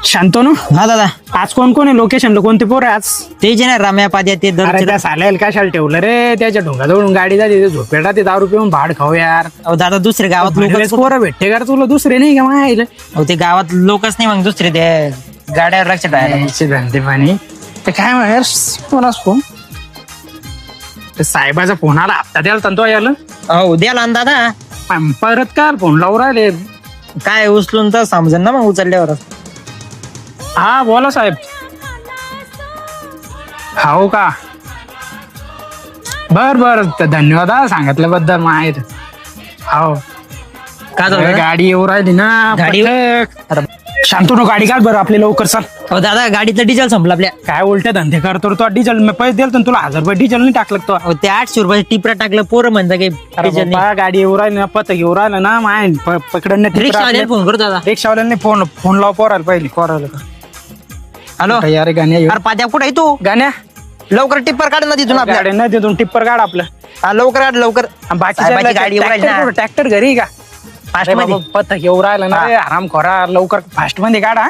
शांतनू हा दादा आज कोण कोण आहे लोकेशनला कोणते पोर आहे आज? ते जे ना रम्या पाद्या ते अरे त्या साल्याला कशाला ठेवलं रे? त्याच्या ढोंगाजवळून गाडी जाते झोपेटा ते दारू पिऊन भाड खाऊ यार. दादा दुसरे गावात लोक लोक पोरं भेटते का रे तुला? दुसरे नाही का माहिती? ते गावात लोकच नाही मग दुसरे ते गाड्यावर लक्ष ठेवायला. धंदे पाणी ते काय म्हणाल कोणाच फोन? ते साहेबाचा फोन आला हप्ता द्यायला तंतो याला हो द्याला ना दादा परत काय फोन लावून राहिले. काय उचलून तर समजेल ना मग उचलल्यावर. हा बोला साहेब. हो का? बर बर धन्यवाद हा सांगितल्याबद्दल माहित. हो का दादा? गाडी येऊ राहिली ना गाडी? पटकन. शांतनु गाडी काढ बरं आपली लवकर चल. हो दादा गाडीचं डिझेल संपलं आपल्या. काय उलटे धंदे करतो रे तो? डिझेल मी पैसे दिल तुला 1000 रुपये डिझेल नाही टाकलं तो. हो ते 800 रुपये टिपरा टाकलं पोरं म्हणता की अरे डिझेल नाही. बाबा, गाडी येऊ राहिली ना पत घेऊ राहिलं ना माय पकडून रिक्षावाल्याला फोन करू दादा. रिक्षावाल्यांनी फोन फोन लाव पोरायला पहिली पोरायला. हॅलो अरे गाण्या अरे पाद्या कुठे आहे तू? गाण्या लवकर टिप्पर काढ ना तिथून आपल्या. गाड्या नाही तिथून टिप्पर काढ आपलं. हा लवकर काढ लवकर. साहेबाची गाडी येऊ राहिली ना. ट्रॅक्टर घरी का? फास्ट अरे मध्ये. बाबा, पत घेऊ राहिलं ना रे, आराम करा लवकर फास्ट मध्ये काढा.